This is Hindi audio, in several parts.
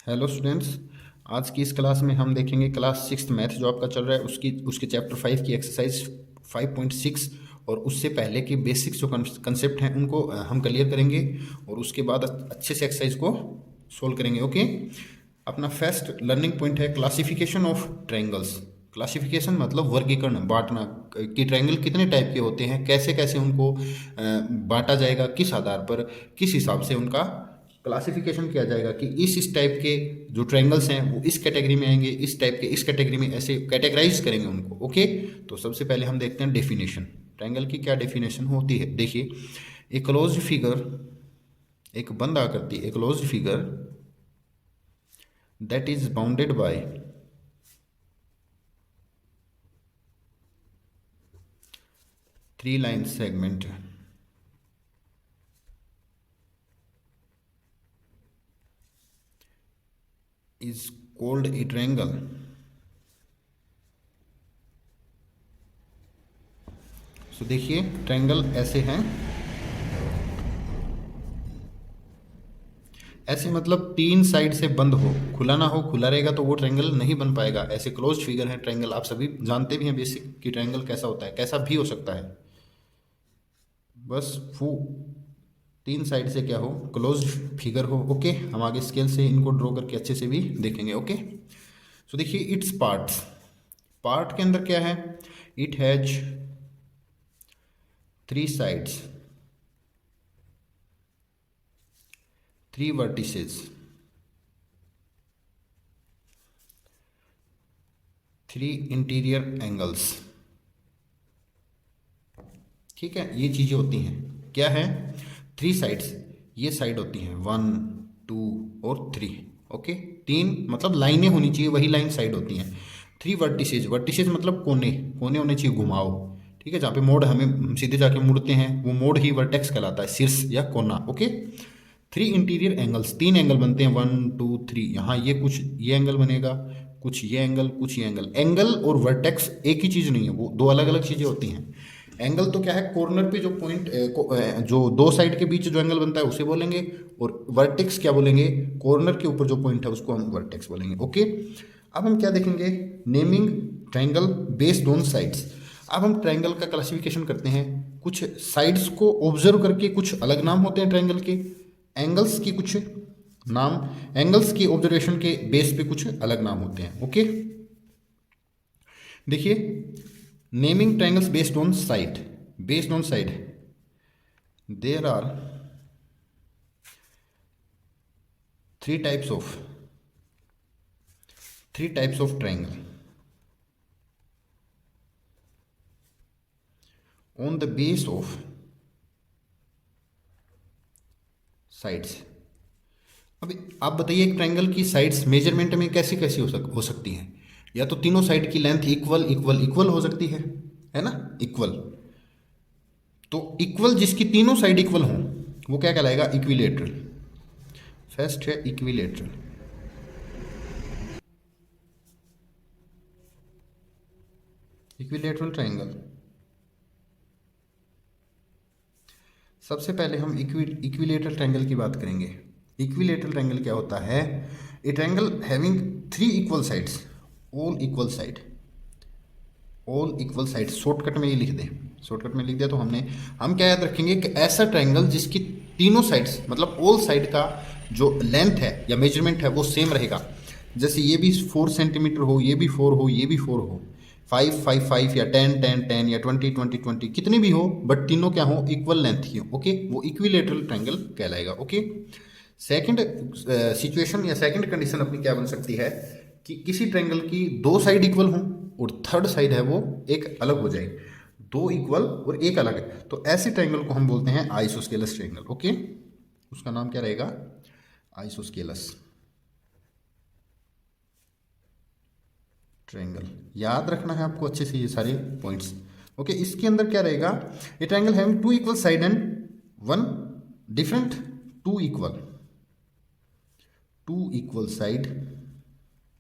Hello students. आज की इस क्लास में हम देखेंगे क्लास सिक्स मैथ जो आपका चल रहा है उसके चैप्टर 5 की एक्सरसाइज 5.6 और उससे पहले के बेसिक्स जो कंसेप्ट हैं उनको हम क्लियर करेंगे और उसके बाद अच्छे से एक्सरसाइज को सोल्व करेंगे। ओके, अपना फर्स्ट लर्निंग पॉइंट है क्लासिफिकेशन ऑफ ट्रायंगल्स। क्लासिफिकेशन मतलब वर्गीकरण, बांटना कि ट्रायंगल कितने टाइप के होते हैं, कैसे कैसे उनको बांटा जाएगा, किस आधार पर, किस हिसाब से उनका क्लासिफिकेशन किया जाएगा कि इस टाइप के जो ट्रायंगल्स हैं वो इस कैटेगरी में आएंगे, इस टाइप के इस कैटेगरी में, ऐसे कैटेगराइज करेंगे उनको। ओके, तो सबसे पहले हम देखते हैं डेफिनेशन। ट्रायंगल की क्या डेफिनेशन होती है। देखिए, ए क्लोज्ड फिगर, एक बंद आकृति, a closed figure that is bounded by three line segment is called a triangle। सो देखिए, ट्रायंगल ऐसे हैं, ऐसे मतलब तीन साइड से बंद हो, खुला ना हो। खुला रहेगा तो वो ट्रायंगल नहीं बन पाएगा। ऐसे क्लोज्ड फिगर है ट्रायंगल, आप सभी जानते भी हैं बेसिक कि ट्रायंगल कैसा होता है, कैसा भी हो सकता है। बस वो तीन साइड से क्या हो, क्लोज्ड फिगर हो। ओके, हम आगे स्केल से इनको ड्रॉ करके अच्छे से भी देखेंगे। ओके, सो देखिए इट्स पार्ट्स। पार्ट के अंदर क्या है, it has three sides, three vertices, three interior angles. ठीक है, ये चीजें होती हैं। क्या है, थ्री साइड्स, ये साइड होती हैं 1 2 और 3। ओके, तीन मतलब लाइनें होनी चाहिए, वही लाइन साइड होती हैं। थ्री वर्टिसेज, वर्टिसेज मतलब कोने, कोने होने चाहिए, घुमाव। ठीक है, जहाँ पे मोड़ हमें सीधे जाके मुड़ते हैं वो मोड़ ही वर्टेक्स कहलाता है, शीर्ष या कोना। ओके, थ्री इंटीरियर एंगल्स, तीन एंगल बनते हैं 1 2 3। यहाँ ये कुछ ये एंगल बनेगा, कुछ ये एंगल, कुछ ये एंगल। एंगल और वर्टेक्स एक ही चीज़ नहीं है, वो दो अलग अलग चीज़ें होती हैं। एंगल तो क्या है, कॉर्नर पे जो पॉइंट जो दो साइड के बीच जो एंगल बनता है उसे बोलेंगे। और वर्टेक्स क्या बोलेंगे, कॉर्नर के ऊपर जो पॉइंट है उसको हम वर्टेक्स बोलेंगे। ओके, अब हम क्या देखेंगे, naming triangle based on sides. अब हम ट्रायंगल का क्लासिफिकेशन करते हैं, कुछ साइड्स को ऑब्जर्व करके कुछ अलग नाम होते हैं ट्रायंगल के, एंगल्स की कुछ नाम, एंगल्स की ऑब्जर्वेशन के बेस पे कुछ अलग नाम होते हैं। ओके, देखिए, naming triangles based on side, based on side there are three types of triangle on the base of sides. अब आप बताइए, एक ट्रायंगल की साइड्स मेजरमेंट में कैसी कैसी हो सकती हैं। या तो तीनों साइड की लेंथ इक्वल इक्वल इक्वल हो सकती है ना, इक्वल। तो इक्वल जिसकी तीनों साइड इक्वल हों वो क्या कहलाएगा, इक्विलेटरल। फर्स्ट है इक्विलेटरल। इक्विलेटरल ट्रायंगल, सबसे पहले हम इक्विलेटरल ट्रायंगल की बात करेंगे। इक्विलेटरल ट्रायंगल क्या होता है, ए triangle having three equal sides, all equal side, all equal side. Shortcut में ये लिख दें, शॉर्टकट में लिख दिया तो हम क्या याद रखेंगे कि ऐसा ट्रायंगल जिसकी तीनों साइड्स मतलब ऑल साइड का जो लेंथ है या मेजरमेंट है वो सेम रहेगा। जैसे ये भी 4 सेंटीमीटर हो, ये भी 4 हो, ये भी 4 हो, 5 5 5 या 10 10 10 या 20 20 20 कितनी भी हो, बट तीनों क्या हो, इक्वल लेंथ की हो। ओके, वो इक्विलेटरल ट्रायंगल कहलाएगा। ओके, सेकंड सिचुएशन या सेकंड कंडीशन अपनी क्या बन सकती है कि किसी ट्रायंगल की दो साइड इक्वल हों और थर्ड साइड है वो एक अलग हो जाए, दो इक्वल और एक अलग है, तो ऐसे ट्रायंगल को हम बोलते हैं आइसोस्केलस ट्रायंगल। ओके, उसका नाम क्या रहेगा, आइसोस्केलस ट्रायंगल। याद रखना है आपको अच्छे से ये सारे पॉइंट्स। ओके, इसके अंदर क्या रहेगा, a triangle having two equal side and one different, two equal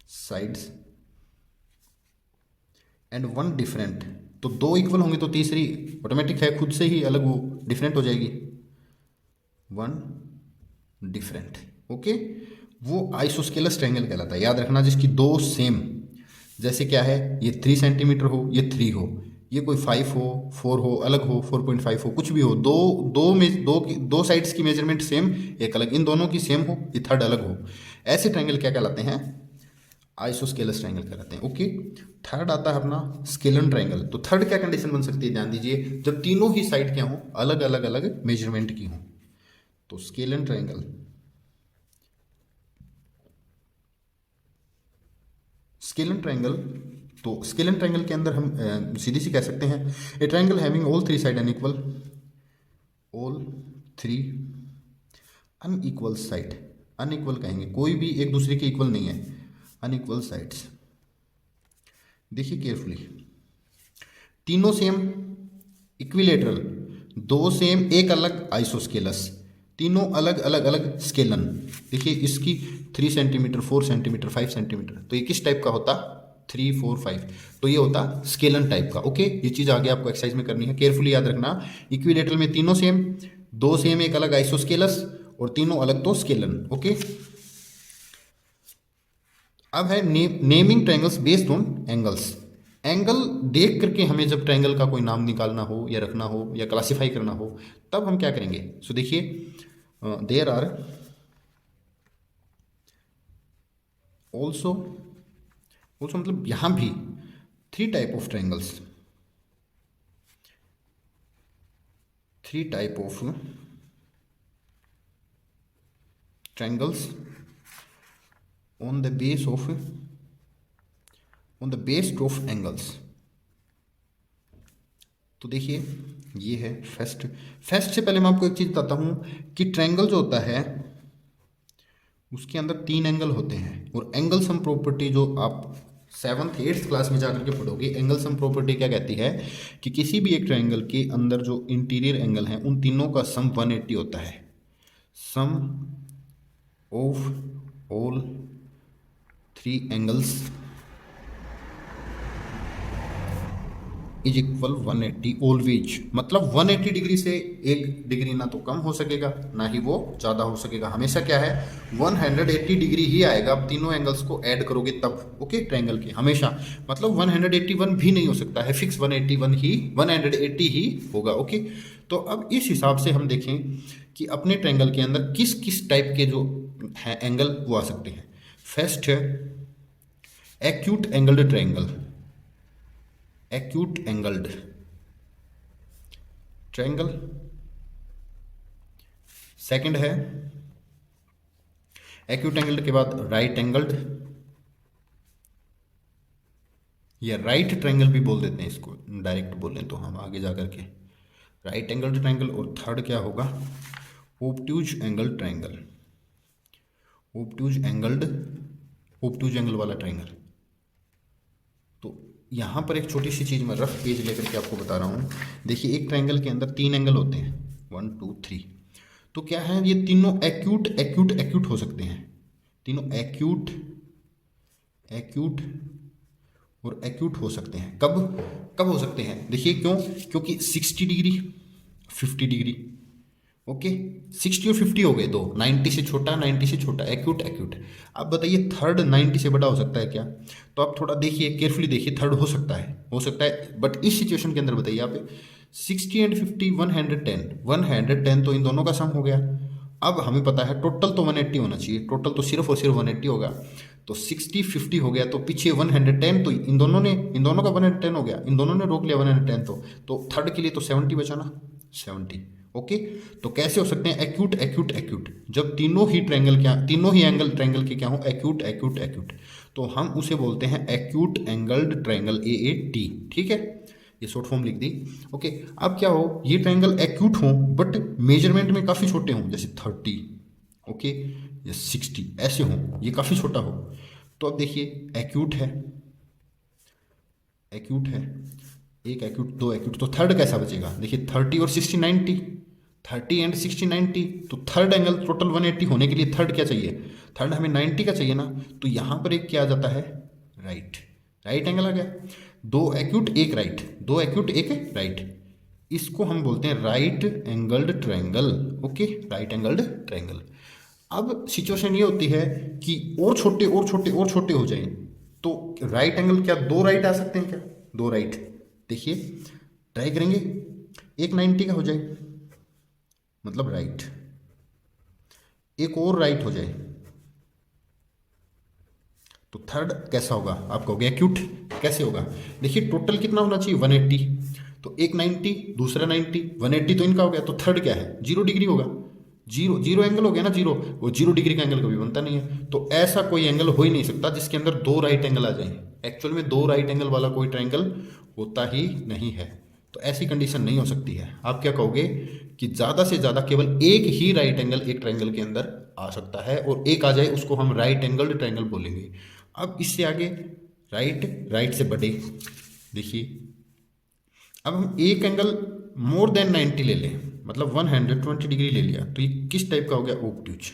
sides and one different. तो दो इक्वल होंगे तो तीसरी ऑटोमेटिक है, खुद से ही अलग वो डिफरेंट हो जाएगी, वन डिफरेंट। ओके, वो आइसोस्केलस ट्रायंगल कहलाता है। याद रखना, जिसकी दो सेम, जैसे क्या है, ये 3 सेंटीमीटर हो, ये 3 हो, ये कोई 5 हो, 4 हो, अलग हो, 4.5 हो, कुछ भी हो, दो दो में दो साइड्स की मेजरमेंट सेम, एक अलग, इन दोनों की सेम हो, ये थर्ड अलग हो, ऐसे ट्रायंगल क्या कहलाते हैं? आइसोस्केलस ट्रायंगल कहलाते हैं। ओके, थर्ड आता है अपना स्केलन ट्रायंगल। तो थर्ड क्या कंडीशन बन सकती है, ध्यान दीजिए, जब तीनों ही साइड क्या हो, अलग अलग अलग मेजरमेंट की हो। तो स्केलन ट्रायंगल, स्केलन ट्रायंगल, तो स्केलन ट्रायंगल के अंदर हम सीधी सी कह सकते हैं, ए triangle having all three side unequal, all three unequal side, unequal कहेंगे, कोई भी एक दूसरे के इक्वल नहीं है, अनइक्वल साइड्स। देखिए केयरफुली, तीनों सेम इक्विलेटरल, दो सेम एक अलग आइसोस्केलस, तीनों अलग अलग अलग स्केलन। देखिए इसकी 3 सेंटीमीटर, 4 सेंटीमीटर, 5 सेंटीमीटर, तो ये किस टाइप का होता? 3, 4, 5, तो ये होता स्केलन टाइप का। ओके, ये चीज़ आगे आपको एक्सरसाइज में करनी है, केयरफुली याद रखना। इक्विलेटरल में तीनों सेम, दो सेम एक अलग आइसोस्केलस, और तीनों अलग तो स्केलन। ओके, अब है naming triangles based on angles. Angle देख करके हमें जब ट्रायंगल का कोई नाम निकालना हो या रखना हो या क्लासिफाई करना हो, तब हम क्या करेंगे? सो देखिए, देयर आर ऑल्सो मतलब यहां भी 3 type of triangles, 3 type of triangles on the base of angles। तो देखिए ये है फर्स्ट से पहले मैं आपको एक चीज बताता हूं कि ट्रायंगल जो होता है उसके अंदर 3 एंगल होते हैं, और एंगल सम प्रॉपर्टी जो आप 7th 8th क्लास में जाकर के पढ़ोगे, एंगल सम प्रॉपर्टी क्या कहती है कि किसी भी एक ट्रायंगल के अंदर जो इंटीरियर एंगल है उन तीनों का सम 180 होता है। Sum of all 3 angles is equal 180 always. मतलब 180 डिग्री से 1 डिग्री ना तो कम हो सकेगा ना ही वो ज़्यादा हो सकेगा, हमेशा क्या है 180 डिग्री ही आएगा। आप तीनों एंगल्स को ऐड करोगे तब। ओके, ट्रायंगल के हमेशा, मतलब 181 भी नहीं हो सकता है, फिक्स 180 ही होगा। ओके, तो अब इस हिसाब से हम देखें कि अपने ट्रायंगल के अंदर किस किस टाइप के जो है एंगल वो आ सकते हैं। फर्स्ट है acute angled triangle, acute angled triangle. Second है एक्यूट एंगल्ड के बाद राइट एंगल्ड, या राइट ट्रायंगल भी बोल देते हैं इसको, डायरेक्ट बोलें तो हम आगे जाकर के राइट एंगल्ड ट्रायंगल। और थर्ड क्या होगा? Obtuse angle triangle, obtuse angle वाला ट्रायंगल। तो यहाँ पर एक छोटी सी चीज़ मैं रफ पेज लेकर के आपको बता रहा हूँ। देखिए एक ट्रायंगल के अंदर 3 एंगल होते हैं, 1 2 3। तो क्या है, ये तीनों एक्यूट हो सकते हैं, तीनों एक्यूट और एक्यूट हो सकते हैं। कब हो सकते हैं? देखिए क्यों, क्योंकि 60 डिग्री 50 डिग्री, ओके 60 और 50 हो गए दो, 90 से छोटा 90 से छोटा, एक्यूट। अब बताइए थर्ड 90 से बड़ा हो सकता है क्या? तो आप थोड़ा देखिए, केयरफुली देखिए, थर्ड हो सकता है, बट इस सिचुएशन के अंदर बताइए आप 60 एंड 50 110 तो इन दोनों का सम हो गया। अब हमें पता है टोटल तो 180 होना चाहिए, टोटल तो सिर्फ और सिर्फ 180 होगा। तो 60 50 हो गया, तो पीछे 110, तो इन दोनों का 110 हो गया, इन दोनों ने रोक लिया 110, तो थर्ड के लिए तो 70 बचा ना, 70। ओके, तो कैसे हो सकते हैं एक्यूट, जब तीनों ही एंगल ट्रायंगल के क्या हो, एक्यूट, तो हम उसे बोलते हैं एक्यूट एंगल्ड ट्रायंगल, AAT। ठीक है, ये शॉर्ट फॉर्म लिख दी। ओके, अब क्या हो, ये ट्रायंगल एक्यूट हो बट मेजरमेंट में काफ़ी छोटे हों, जैसे 30 ओके या 60 ऐसे हों, ये काफ़ी छोटा हो। तो अब देखिए एक्यूट है, एक एक्यूट, दो एक्यूट, तो थर्ड कैसा बचेगा? देखिए 30 और 60 90, 30 एंड 60 90, तो थर्ड एंगल टोटल 180 होने के लिए थर्ड क्या चाहिए? थर्ड हमें 90 का चाहिए ना, तो यहाँ पर एक क्या आ जाता है, राइट एंगल आ गया। दो एक्यूट एक राइट, इसको हम बोलते हैं right angled triangle. Okay, right angled triangle. अब सिचुएशन ये होती है कि और छोटे और छोटे और छोटे हो जाएं, तो राइट एंगल क्या दो राइट आ सकते हैं क्या? दो राइट, देखिए ट्राई करेंगे, एक 90 का हो जाए मतलब राइट, एक और राइट हो जाए तो थर्ड कैसा होगा? आप कहोगे एक्यूट। कैसे होगा? देखिए टोटल कितना होना चाहिए 180, तो एक 90 दूसरा 90 180 तो इनका हो गया, तो थर्ड क्या है? 0 डिग्री होगा। जीरो जीरो एंगल हो गया ना, जीरो, वो 0 डिग्री का एंगल कभी बनता नहीं है। तो ऐसा कोई एंगल हो ही नहीं सकता जिसके अंदर दो राइट एंगल आ जाए। एक्चुअल में दो राइट एंगल वाला कोई ट्रायंगल होता ही नहीं है, तो ऐसी कंडीशन नहीं हो सकती है। आप क्या कहोगे कि ज़्यादा से ज़्यादा केवल एक ही राइट एंगल एक ट्रायंगल के अंदर आ सकता है, और एक आ जाए उसको हम राइट एंगल्ड ट्रायंगल बोलेंगे। अब इससे आगे राइट से बड़े, देखिए अब हम एक एंगल मोर देन 90 ले लें, मतलब 120 डिग्री ले लिया, तो ये किस टाइप का हो गया? ओब्ट्यूज।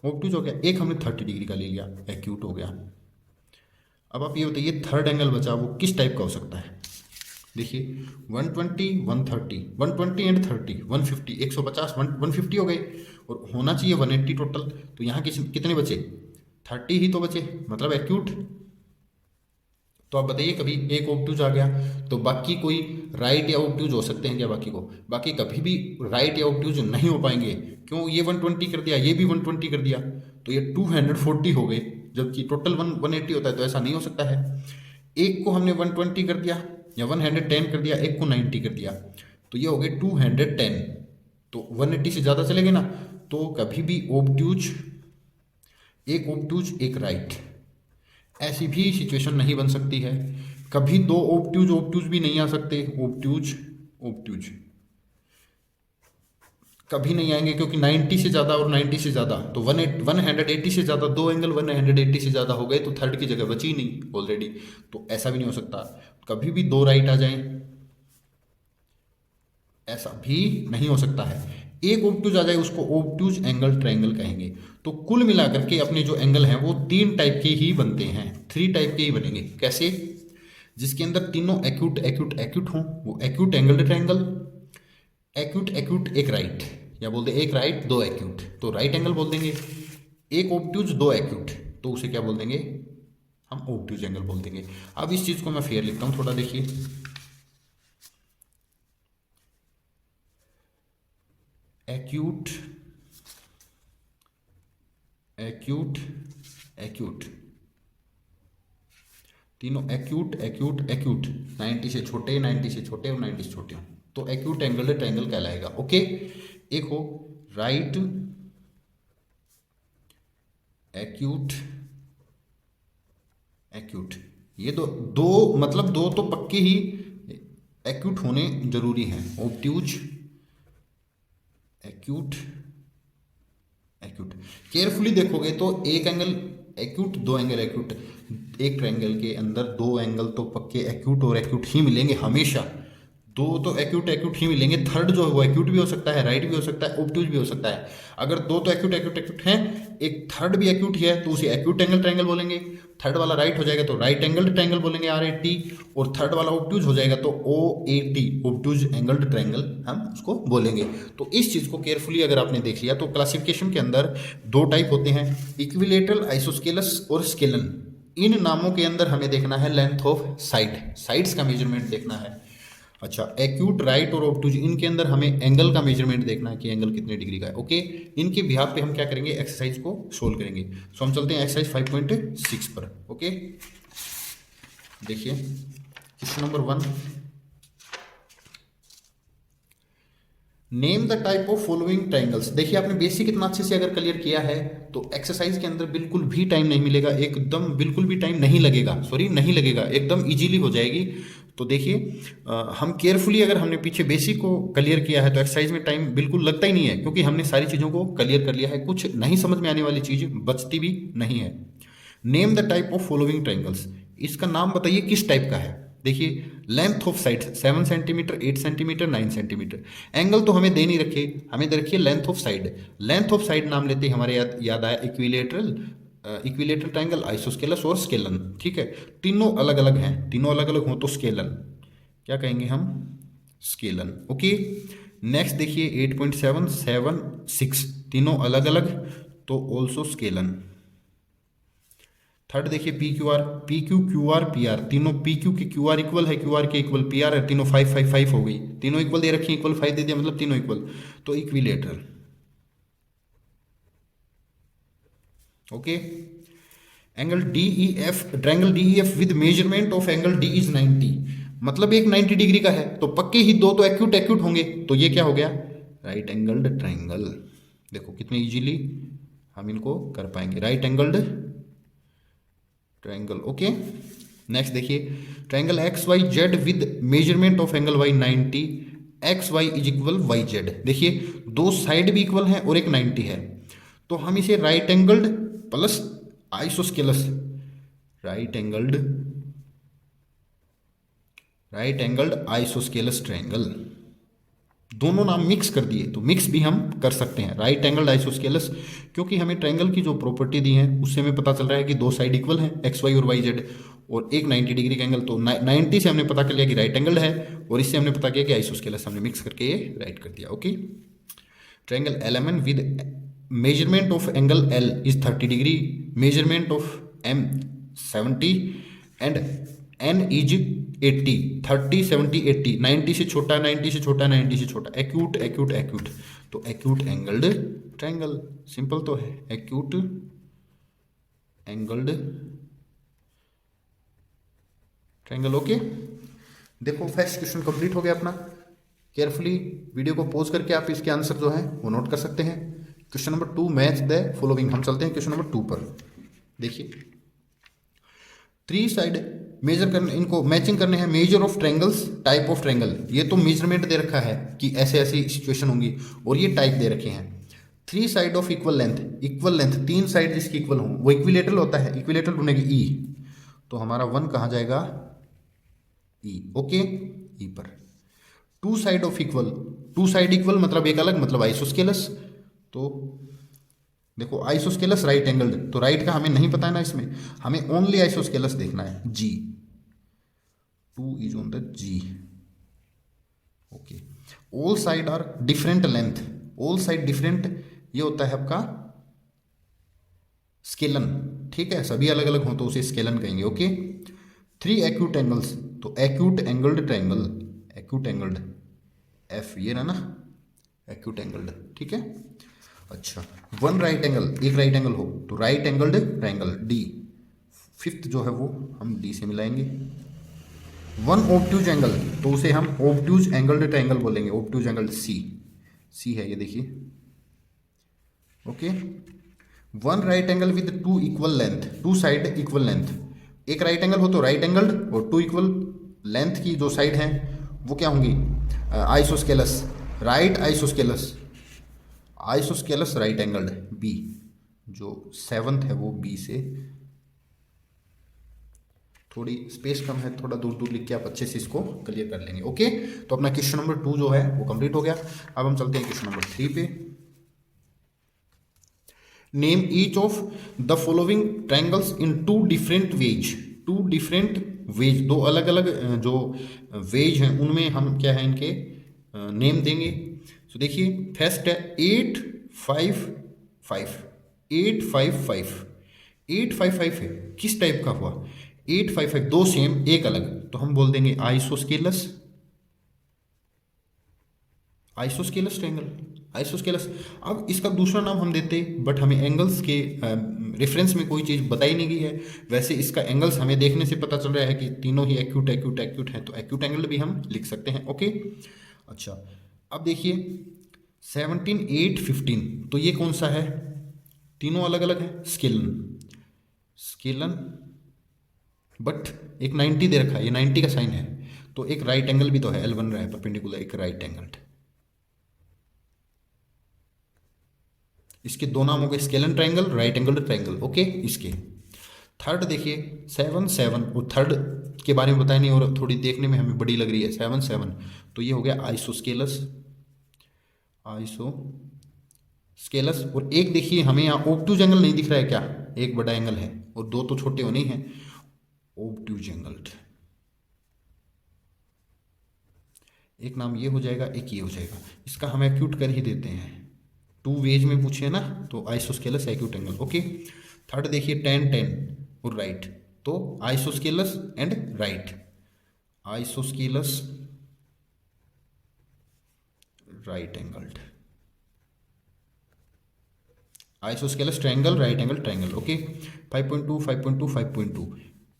ओब्ट्यूज हो गया। एक हमने 30 डिग्री का ले लिया, एक्यूट हो गया। अब आप ये बताइए थर्ड एंगल बचा वो किस टाइप का हो सकता है? देखिए 120 130 120 एंड 30 150 150 150 हो गए, और होना चाहिए 180 टोटल, तो यहाँ कितने बचे? 30 ही तो बचे, मतलब एक्यूट। तो आप बताइए कभी एक ओब्ट्यूज आ गया तो बाकी कोई राइट या ओब्ट्यूज हो सकते हैं क्या? बाकी कभी भी राइट या ओब्ट्यूज नहीं हो पाएंगे। क्यों? ये 120 कर दिया, ये भी 120 कर दिया, तो ये 240 हो गए, जबकि टोटल 180 होता है, तो ऐसा नहीं हो सकता है। एक को हमने 120 कर दिया या 110 कर दिया, एक को 90 कर दिया, तो ये हो गए 210, तो 180 से ज़्यादा चलेंगे ना, तो कभी भी ओब्ट्यूज, एक ओब्ट्यूज एक राइट, ऐसी भी सिचुएशन नहीं बन सकती है। कभी दो ओब्ट्यूज भी नहीं आ सकते, ओब्ट्यूज कभी नहीं आएंगे, क्योंकि 90 से ज़्यादा और 90 से ज़्यादा, तो 180 से ज़्यादा, दो एंगल 180 से ज़्यादा हो गए, तो थर्ड की जगह बची नहीं ऑलरेडी, तो ऐसा भी नहीं हो सकता। कभी भी दो राइट आ जाएं, ऐसा भी नहीं हो सकता है। एक ओब्ट्यूज आ जाए उसको ओब्ट्यूज एंगल ट्रायंगल कहेंगे। तो कुल मिलाकर के अपने जो एंगल हैं वो तीन टाइप के ही बनते हैं, थ्री टाइप के ही बनेंगे। कैसे? जिसके अंदर तीनों एक्यूट एक्यूट एक्यूट हों, वो acute angled triangle. Acute acute एक राइट, या बोल दे एक राइट दो एक्यूट, तो राइट एंगल बोल देंगे। एक ओब्ट्यूज दो एक्यूट, तो उसे क्या बोल देंगे? हम ओब्ट्यूज एंगल बोल देंगे। अब इस चीज़ को मैं फेयर लिखता हूँ थोड़ा, देखिए एक्यूट एक्यूट एक्यूट, तीनों एक्यूट एक्यूट एक्यूट, 90 से छोटे 90 से छोटे और 90 से छोटे हों, तो एक्यूट एंगल ट्रायंगल कहलाएगा। ओके, एक हो राइट एक्यूट एक्यूट, ये दो दो मतलब दो तो पक्के ही एक्यूट होने जरूरी हैं, ओब्ट्यूज एक्यूट एक्यूट। केयरफुली देखोगे तो एक एंगल एक्यूट दो एंगल एक्यूट, एक ट्रायंगल के अंदर दो एंगल तो पक्के एक्यूट और एक्यूट ही मिलेंगे हमेशा, दो तो एक्यूट एक्यूट ही मिलेंगे। थर्ड जो है वो एक्यूट भी हो सकता है, राइट भी हो सकता है, ओब्ट्यूज भी हो सकता है। अगर दो तो एक्यूट एक्यूट एक्यूट हैं, एक थर्ड भी एक्यूट ही है, तो उसे एक्यूट एंगल ट्रायंगल बोलेंगे। थर्ड वाला राइट हो जाएगा तो राइट एंगल ट्रायंगल बोलेंगे, RAT, और थर्ड वाला ओब्ट्यूज हो जाएगा तो OAT, ओब्ट्यूज एंगल्ड ट्रायंगल हम उसको बोलेंगे। तो इस चीज़ को केयरफुली अगर आपने देख लिया तो क्लासिफिकेशन के अंदर दो टाइप होते हैं, इक्विलेटरल, आइसोस्केलस और स्केलन। इन नामों के अंदर हमें देखना है लेंथ ऑफ साइड्स का मेजरमेंट देखना है। अच्छा, एक्यूट, राइट और ऑब्ट्यूज, इनके अंदर हमें एंगल का मेजरमेंट देखना है कि एंगल कितने डिग्री का है। ओके, इनके बिहाफ पे हम क्या करेंगे? एक्सरसाइज को सोल्व करेंगे। सो हम चलते हैं एक्सरसाइज 5.6 पर। ओके, देखिए question number 1, name the type of following triangles. देखिए आपने बेसिक इतना अच्छे से अगर क्लियर किया है तो एक्सरसाइज के अंदर बिल्कुल भी टाइम नहीं मिलेगा, एकदम बिल्कुल भी टाइम नहीं लगेगा, नहीं लगेगा, एकदम इजीली हो जाएगी। तो देखिए हम केयरफुली अगर हमने पीछे बेसिक को क्लियर किया है तो एक्सरसाइज में टाइम बिल्कुल लगता ही नहीं है, क्योंकि हमने सारी चीज़ों को क्लियर कर लिया है, कुछ नहीं समझ में आने वाली चीज़ बचती भी नहीं है। Name the type of following triangles, इसका नाम बताइए किस टाइप का है। देखिए length of side 7 centimetre, 8 centimetre, 9 centimetre. Angle तो हमें दे नहीं रखे, हमें दे रखी है length of side. Length of side नाम लेते ही हमारे याद आया इक्विलेटरल ट्रायंगल, आइसोस्केलस और स्केलन। ठीक है, तीनों अलग अलग हैं, तीनों अलग अलग हो तो स्केलन, क्या कहेंगे हम? स्केलन। ओके, नेक्स्ट देखिए 8.776, तीनों अलग अलग तो ऑल्सो स्केलन। थर्ड देखिए P Q R, P Q Q R P R, तीनों पी क्यू के क्यू आर इक्वल है, क्यू आर के इक्वल पी आर है, तीनों 5 5 5 हो गई, तीनों इक्वल दे रखी, इक्वल 5 दे दिया मतलब तीनों इक्वल, तो equilateral. Okay. Angle D E F, triangle D E F with measurement of angle D is 90, मतलब एक 90 डिग्री का है तो पक्के ही दो तो एक्यूट एक्यूट होंगे, तो ये क्या हो गया, राइट एंगल्ड ट्रायंगल। देखो कितने इजीली हम इनको कर पाएंगे, right angled triangle. Okay. Next देखिए triangle X Y Z with measurement of angle Y 90, X Y is equal Y Z. देखिए दो साइड भी इक्वल है और एक 90 है, तो हम इसे right angled plus isosceles, right angled isosceles triangle, दोनों नाम मिक्स कर दिए तो मिक्स भी हम कर सकते हैं, राइट एंगल्ड आइसोस्केलस, क्योंकि हमें ट्रायंगल की जो प्रॉपर्टी दी है उससे हमें पता चल रहा है कि दो साइड इक्वल हैं एक्स वाई और वाई जेड, और एक 90 डिग्री का एंगल, तो 90 से हमने पता कर लिया कि राइट एंगल्ड है, और इससे हमने पता किया कि आइसोस्केलस, हमने मिक्स करके ये राइट कर दिया। Okay. Triangle LMN with measurement of angle L is 30 degree, measurement of M 70 and N is 80, 30 70 80, 90 से छोटा 90 से छोटा 90 से छोटा, एक्यूट एक्यूट एक्यूट, तो एक्यूट एंगल्ड ट्रायंगल, सिंपल तो है, एक्यूट एंगल्ड ट्रायंगल। ओके। देखो फर्स्ट क्वेश्चन कंप्लीट हो गया अपना, केयरफुली वीडियो को पॉज करके आप इसके आंसर जो है वो नोट कर सकते हैं। Question number 2 match the following, हम चलते हैं क्वेश्चन नंबर 2 पर। देखिए 3 साइड मेजर करने, इनको मैचिंग करने हैं, measure of triangles, type of triangle, ये तो मेजरमेंट दे रखा है कि ऐसे ऐसी सिचुएशन होंगी, और ये टाइप दे रखे हैं। 3 side of equal length, 3 side जिसकी इक्वल हों वो इक्विलेटरल होता है, इक्विलेटरल ढूंढेंगे ई, तो हमारा 1 कहाँ जाएगा, ई। ओके, ई पर। 2 side of equal, 2 side equal मतलब एक अलग, मतलब आइसोस्केलस, तो देखो आइसोस्केलस राइट एंगल्ड, तो राइट का हमें नहीं पता है ना, इसमें हमें ओनली आइसोस्केलस देखना है, G 2 is on the G. Okay. All side are different length, all side different, ये होता है आपका स्केलन, ठीक है, सभी अलग अलग हो तो उसे स्केलन कहेंगे। ओके। 3 एक्यूट एंगल्स, तो acute angled triangle, acute angled F, ये ना एक्यूट एंगल्ड, ठीक है। अच्छा 1 राइट एंगल, एक राइट एंगल हो तो right angled triangle D, 5th जो है वो हम डी से मिलाएंगे। 1 ऑब्ट्यूज एंगल, तो उसे हम ऑब्ट्यूज एंगल्ड ट्रायंगल बोलेंगे, ऑब्ट्यूज एंगल सी है ये देखिए। Okay. 1 right angle with 2 equal length, 2 side equal length, एक राइट एंगल हो तो राइट एंगल्ड, और 2 इक्वल लेंथ की जो साइड हैं वो क्या होंगी, isosceles, right isosceles, isosceles right angled B, जो 7th है वो बी से, थोड़ी स्पेस कम है, थोड़ा दूर दूर लिख के आप अच्छे से इसको क्लियर कर लेंगे। ओके, तो अपना क्वेश्चन नंबर 2 जो है वो कंप्लीट हो गया। अब हम चलते हैं क्वेश्चन नंबर 3 पे। Name each of the following triangles in 2 different ways, 2 different ways, 2 अलग अलग जो वेज हैं उनमें हम क्या है इनके नेम देंगे। तो देखिए फर्स्ट है 8 5 5, 8 5 5, 8 5 5 है, किस टाइप का हुआ, 8 5 5, 2 सेम एक अलग, तो हम बोल देंगे आइसोस्केलस, आइसोस्केलस ट्रायंगल, आइसोस्केलस। अब इसका दूसरा नाम हम देते, बट हमें एंगल्स के रेफरेंस में कोई चीज़ बताई नहीं गई है, वैसे इसका एंगल्स हमें देखने से पता चल रहा है कि तीनों ही एक्यूट एक्यूट एक्यूट हैं, तो एक्यूट एंगल भी हम लिख सकते हैं। ओके। अच्छा अब देखिए 17 8 15, तो ये कौन सा है, तीनों अलग अलग है, स्केलन, स्केलन, बट एक 90 दे रखा है, ये 90 का साइन है, तो एक राइट एंगल भी तो है, एल बन रहा है परपेंडिकुलर, एक राइट एंगल, इसके दो नाम हो गए, scalene triangle, right angle triangle. Okay. इसके थर्ड देखिए 7 7, और थर्ड के बारे में बताया नहीं और थोड़ी देखने में हमें बड़ी लग रही है, 7 7, तो ये हो गया आइसोस्केलस, आइसोस्केलस। और एक देखिए हमें यहाँ ऑब्ट्यूज एंगल नहीं दिख रहा है क्या, एक बड़ा एंगल है और 2 तो छोटे होने ही हैं, ऑब्ट्यूज एंगल, एक नाम ये हो जाएगा, एक ये हो जाएगा, इसका हम एक्यूट कर ही देते हैं, 2 वेज में पूछे है ना, तो isosceles acute angle. Okay, third देखिए tan tan और राइट, तो isosceles and right, isosceles right angled, isosceles triangle right angle triangle. Okay, 5.2 5.2 5.2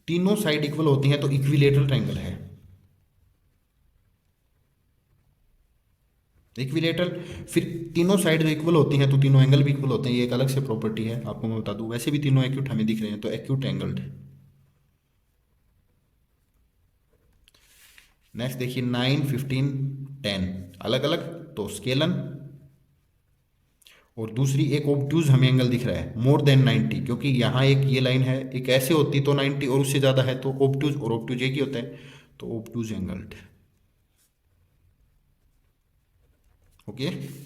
तीनों साइड इक्वल होती हैं तो इक्विलेटरल ट्रायंगल है। इक्विलेटरल, फिर तीनों साइड जो इक्वल होती हैं तो तीनों एंगल भी इक्वल होते हैं, ये एक अलग से प्रॉपर्टी है, आपको मैं बता दूं। वैसे भी तीनों एक्यूट हमें दिख रहे हैं तो एक्यूट एंगल्ड। नेक्स्ट देखिए 9 15 10 अलग अलग, तो स्केलन, और दूसरी एक ओब्ट्यूज हमें एंगल दिख रहा है मोर देन 90, क्योंकि यहाँ एक ये लाइन है, एक ऐसे होती तो 90 और उससे ज़्यादा है तो ओब्ट्यूज, और ओब्ट्यूज एक ही होता है तो ओब्ट्यूज एंगल्ड। ओके,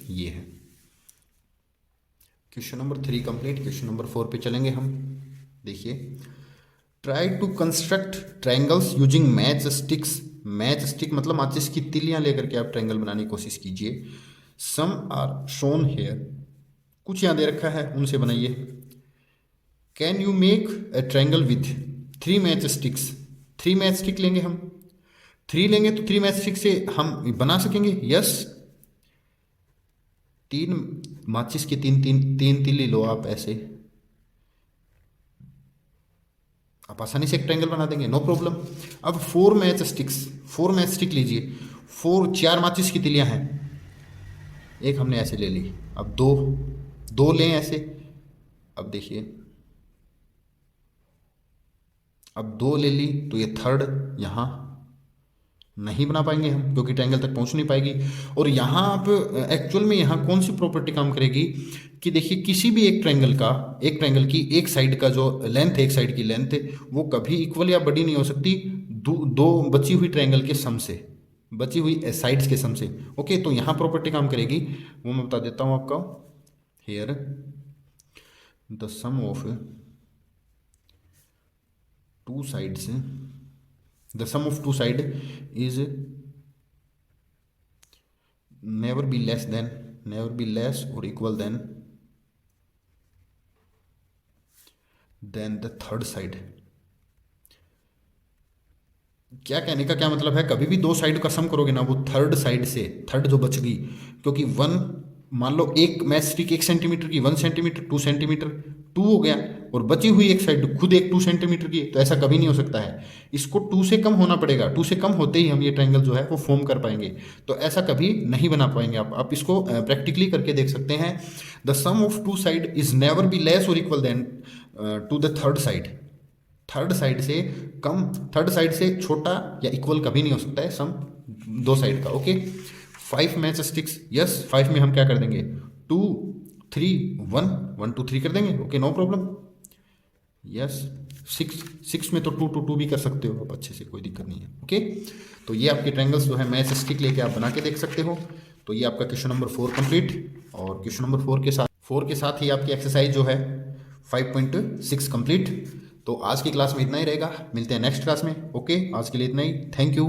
ये है question number 3 complete. Question number 4 पे चलेंगे हम। देखिए, try to construct triangles using match sticks. Match stick मतलब माचिस की तिलियां लेकर के आप ट्रायंगल बनाने की कोशिश कीजिए। सम आर शोन हेयर, कुछ यहाँ दे रखा है, उनसे बनाइए। Can you make a triangle with 3 match sticks. 3 match stick लेंगे हम, 3 लेंगे तो 3 मैच स्टिक से हम बना सकेंगे। यस, 3 माचिस की 3 तिल्ली लो आप, ऐसे आप आसानी से एक ट्रायंगल बना देंगे, नो प्रॉब्लम। अब 4 मैच स्टिक्स, 4 मैच स्टिक लीजिए, 4 माचिस की तिलियां हैं, एक हमने ऐसे ले ली, अब 2 लें ऐसे। अब देखिए, अब 2 ले ली तो ये थर्ड यहाँ नहीं बना पाएंगे हम, क्योंकि ट्रायंगल तक पहुंच नहीं पाएगी। और यहाँ आप एक्चुअल में यहाँ कौन सी प्रॉपर्टी काम करेगी कि देखिए, किसी भी एक ट्रायंगल की एक साइड का जो लेंथ है, एक साइड की लेंथ है, वो कभी इक्वल या बड़ी नहीं हो सकती दो बची हुई ट्रायंगल के सम से, बची हुई साइड्स के सम से। ओके, तो यहाँ प्रॉपर्टी काम करेगी, वो मैं बता देता हूँ आपको। Here the sum of 2 sides, the sum of 2 sides is never be less or equal than the third side। क्या कहने का क्या मतलब है, कभी भी 2 साइड का सम करोगे ना, वो थर्ड साइड से, थर्ड जो बच गई, क्योंकि 1 मान लो एक मैच स्टिक 1 सेंटीमीटर की, 1 सेंटीमीटर 2 सेंटीमीटर 2 हो गया, और बची हुई एक साइड खुद एक 2 सेंटीमीटर की, तो ऐसा कभी नहीं हो सकता है। इसको 2 से कम होना पड़ेगा, 2 से कम होते ही हम ये ट्रायंगल जो है वो फॉर्म कर पाएंगे, तो ऐसा कभी नहीं बना पाएंगे। आप इसको प्रैक्टिकली करके देख सकते हैं। The sum of 2 side is never be less और equal than to the third side. Third side से कम, थर्ड साइड से छोटा या इक्वल कभी नहीं हो सकता है सम 2 साइड का। ओके, 5 मैच स्टिक्स, यस 5 में हम क्या कर देंगे, 2 3 1 1 2 3 कर देंगे। Okay, no problem. यस, 6 में तो 2 2 2 भी कर सकते हो आप अच्छे से, कोई दिक्कत नहीं है। ओके, तो ये आपके ट्रायंगल्स जो है मैच स्टिक लेके आप बना के देख सकते हो। तो ये आपका क्वेश्चन नंबर 4 कंप्लीट, और क्वेश्चन नंबर 4 के साथ ही आपकी एक्सरसाइज जो है 5.6 कंप्लीट। तो आज की क्लास में इतना ही रहेगा, मिलते हैं नेक्स्ट क्लास में। ओके, आज के लिए इतना ही, थैंक यू।